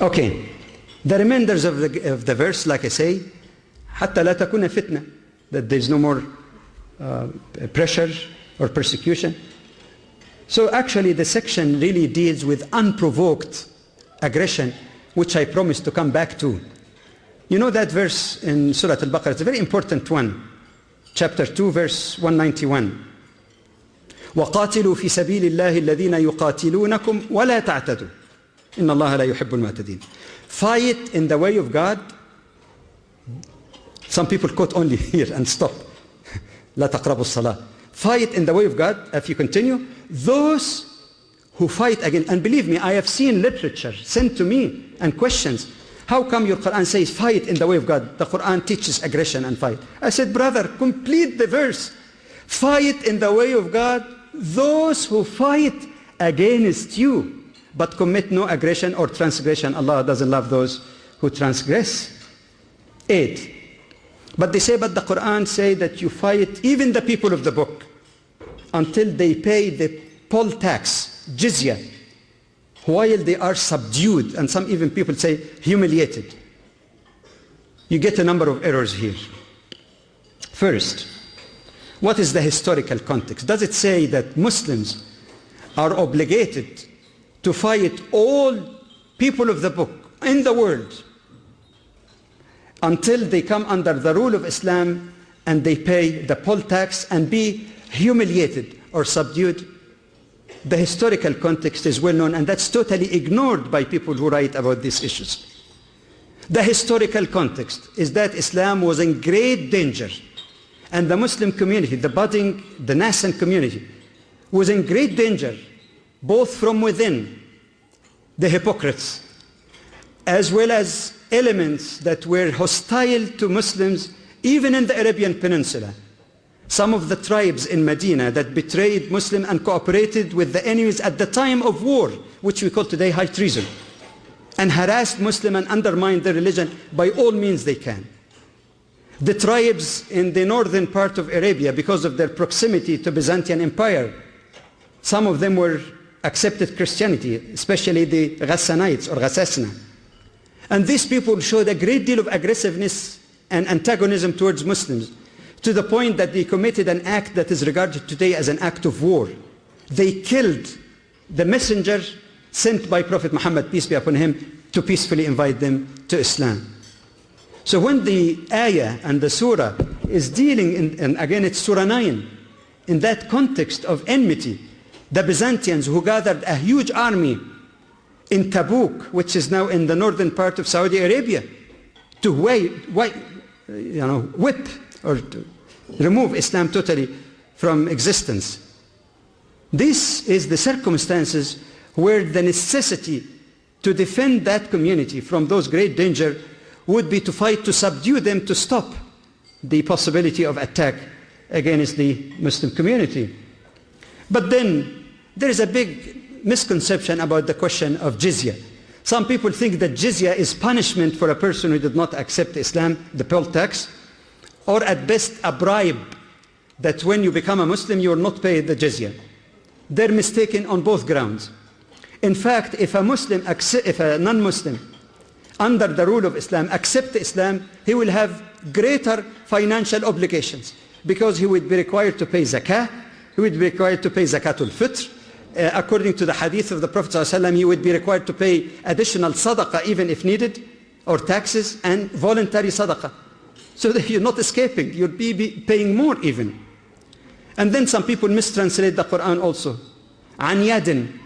Okay, the reminders of the verse, like I say, حتى لا تكون فتنة, that there is no more pressure or persecution. So actually the section really deals with unprovoked aggression, which I promise to come back to. You know that verse in Surah Al-Baqarah, it's a very important one. Chapter 2, verse 191. وَقَاتِلُوا فِي سَبِيلِ اللَّهِ الَّذِينَ يُقَاتِلُونَكُمْ وَلَا تَعْتَدُوا إِنَّ اللَّهَ لَا يُحِبُّ الْمُعْتَدِينَ. Fight in the way of God. Some people quote only here and stop. لا تقربوا الصلاة. Fight in the way of God. If you continue, those who fight again, and believe me, I have seen literature sent to me and questions. How come your Quran says fight in the way of God? The Quran teaches aggression and fight. I said, brother, complete the verse. Fight in the way of God, those who fight against you, but commit no aggression or transgression. Allah doesn't love those who transgress. 8. But they say, but the Quran say that you fight even the people of the book until they pay the poll tax, jizya, while they are subdued, and some even people say humiliated. You get a number of errors here. First, what is the historical context? Does it say that Muslims are obligated to fight all people of the book in the world until they come under the rule of Islam and they pay the poll tax and be humiliated or subdued? The historical context is well known, and that's totally ignored by people who write about these issues. The historical context is that Islam was in great danger, and the Muslim community, the nascent community, was in great danger, both from within the hypocrites, as well as elements that were hostile to Muslims, even in the Arabian Peninsula. Some of the tribes in Medina that betrayed Muslim and cooperated with the enemies at the time of war, which we call today high treason, and harassed Muslim and undermined their religion by all means they can. The tribes in the northern part of Arabia, because of their proximity to Byzantine Empire, some of them were accepted Christianity, especially the Ghassanites or Ghassasna. And these people showed a great deal of aggressiveness and antagonism towards Muslims, to the point that they committed an act that is regarded today as an act of war. They killed the messenger sent by Prophet Muhammad, peace be upon him, to peacefully invite them to Islam. So when the ayah and the surah is dealing, and again it's surah 9, in that context of enmity, the Byzantines who gathered a huge army in Tabuk, which is now in the northern part of Saudi Arabia, to whip or to remove Islam totally from existence. This is the circumstances where the necessity to defend that community from those great danger would be to fight to subdue them, to stop the possibility of attack against the Muslim community. But then there is a big misconception about the question of jizya. Some people think that jizya is punishment for a person who did not accept Islam, the poll tax, or at best a bribe that when you become a Muslim you will not pay the jizya. They're mistaken on both grounds. In fact, if a non-Muslim under the rule of Islam accepts Islam, he will have greater financial obligations, because he would be required to pay zakah, he would be required to pay zakatul fitr. According to the hadith of the Prophet ﷺ, he would be required to pay additional sadaqah even if needed, or taxes, and voluntary sadaqah. So that you're not escaping, you'll be paying more even. And then some people mistranslate the Quran also. An yadin.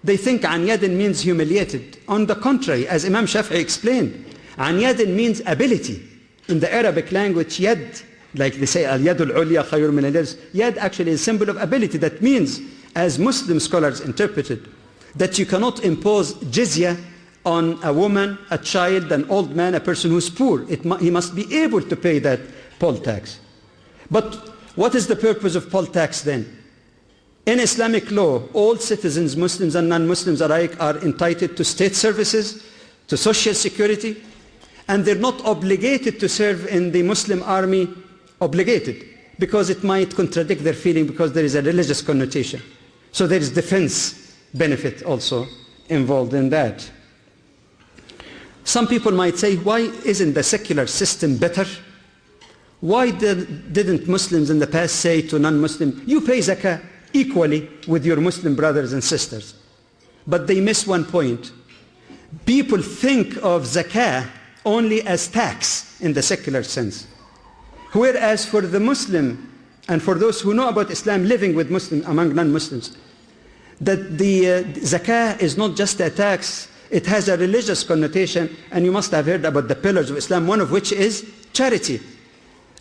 They think an yadin means humiliated. On the contrary, as Imam Shafi'i explained, an yadin means ability. In the Arabic language, yad, like they say, al-yadul ulya khayur min al-yad, yad actually is a symbol of ability. That means, as Muslim scholars interpreted, that you cannot impose jizya on a woman, a child, an old man, a person who's poor. He must be able to pay that poll tax. But what is the purpose of poll tax then? In Islamic law, all citizens, Muslims and non-Muslims alike, are entitled to state services, to social security, and they're not obligated to serve in the Muslim army, obligated, because it might contradict their feeling, because there is a religious connotation. So there is defense benefit also involved in that. Some people might say, why isn't the secular system better? Why didn't Muslims in the past say to non-Muslims, you pay zakah equally with your Muslim brothers and sisters? But they miss one point. People think of zakah only as tax in the secular sense. Whereas for the Muslim and for those who know about Islam living with Muslims among non-Muslims, that the zakah is not just a tax, it has a religious connotation, and you must have heard about the pillars of Islam, one of which is charity.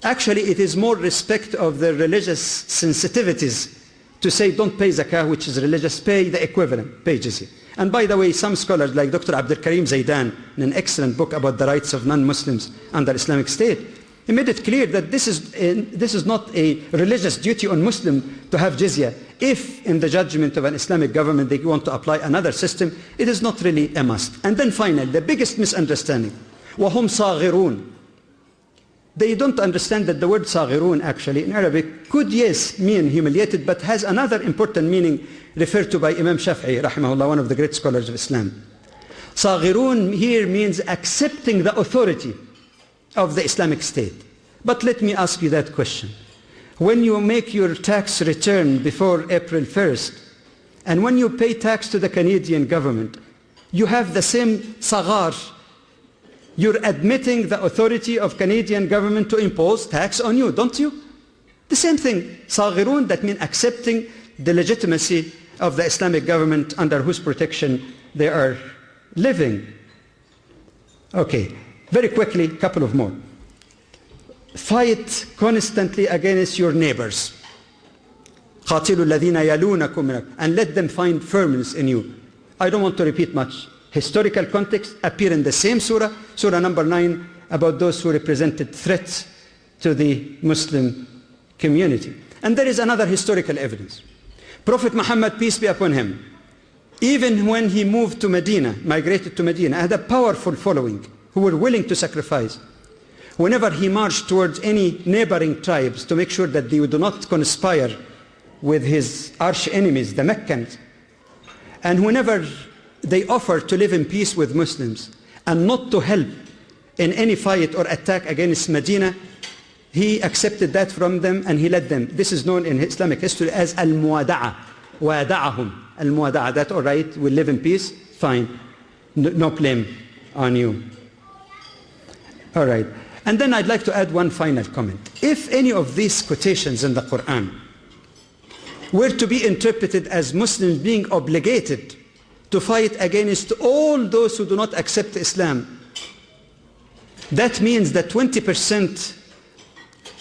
Actually, it is more respect of the religious sensitivities to say don't pay zakah, which is religious, pay the equivalent, pay jizya. And by the way, some scholars like Dr. Abdul Karim Zaidan, in an excellent book about the rights of non-Muslims under Islamic State, he made it clear that this is not a religious duty on Muslim to have jizya. If in the judgment of an Islamic government they want to apply another system, it is not really a must. And then finally, the biggest misunderstanding, وَهُمْ صَاغِرُونَ. They don't understand that the word صَاغِرُونَ actually in Arabic could, yes, mean humiliated, but has another important meaning referred to by Imam Shafi'i, rahimahullah, one of the great scholars of Islam. صَاغِرُونَ here means accepting the authority of the Islamic State. But let me ask you that question. When you make your tax return before April 1st, and when you pay tax to the Canadian government, you have the same saghar. You're admitting the authority of Canadian government to impose tax on you, don't you? The same thing, saghirun, that means accepting the legitimacy of the Islamic government under whose protection they are living. Okay, very quickly, a couple of more. Fight constantly against your neighbors. قَاتِلُوا الَّذِينَ يَلُونَكُمْ مِنَكُمْ, and let them find firmness in you. I don't want to repeat much. Historical context appear in the same surah, surah number 9, about those who represented threats to the Muslim community. And there is another historical evidence. Prophet Muhammad, peace be upon him, even when he moved to Medina, migrated to Medina, had a powerful following who were willing to sacrifice. Whenever he marched towards any neighboring tribes to make sure that they do not conspire with his arch enemies, the Meccans, and whenever they offered to live in peace with Muslims and not to help in any fight or attack against Medina, he accepted that from them and he led them. This is known in Islamic history as al-muwada'a. Wada'ahum. Al-muwada'a, that all right, we'll live in peace, fine. No blame on you. All right. And then I'd like to add one final comment. If any of these quotations in the Quran were to be interpreted as Muslims being obligated to fight against all those who do not accept Islam, that means that 20%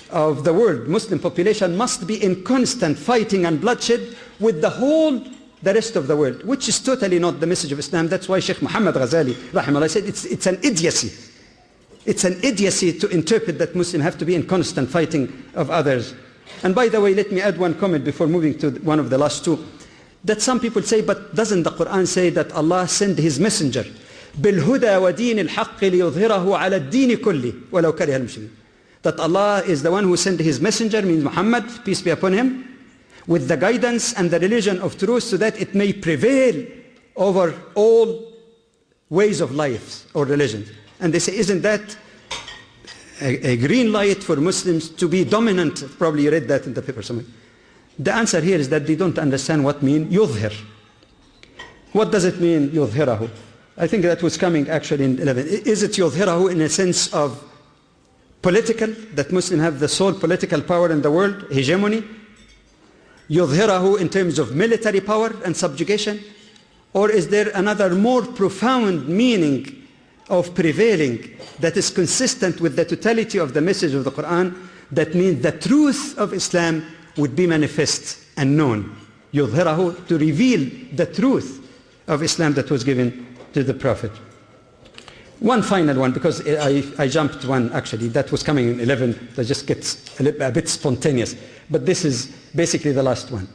of the world Muslim population must be in constant fighting and bloodshed with the rest of the world, which is totally not the message of Islam. That's why Sheikh Muhammad Ghazali, rahimahullah, said it's an idiocy. It's an idiocy to interpret that Muslims have to be in constant fighting of others. And by the way, let me add one comment before moving to one of the last two. That some people say, but doesn't the Quran say that Allah sent His messenger بِالْهُدَى وَدِينِ الْحَقِّ لِيُظْهِرَهُ عَلَى الدِّينِ كُلِّهِ وَلَوْ كَرِهَ الْمُشْرِكُونَ? That Allah is the one who sent His messenger, means Muhammad, peace be upon him, with the guidance and the religion of truth so that it may prevail over all ways of life or religions. And they say, isn't that a green light for Muslims to be dominant? Probably you read that in the paper somewhere. The answer here is that they don't understand what mean yudhir. What does it mean, yudhirahu? I think that was coming actually in 11. Is it yudhirahu in a sense of political, that Muslims have the sole political power in the world, hegemony? Yudhirahu in terms of military power and subjugation? Or is there another more profound meaning of prevailing that is consistent with the totality of the message of the Quran, that means the truth of Islam would be manifest and known? Yudhirahu, to reveal the truth of Islam that was given to the Prophet. One final one, because I jumped one actually, that was coming in 11, that just gets a bit spontaneous. But this is basically the last one.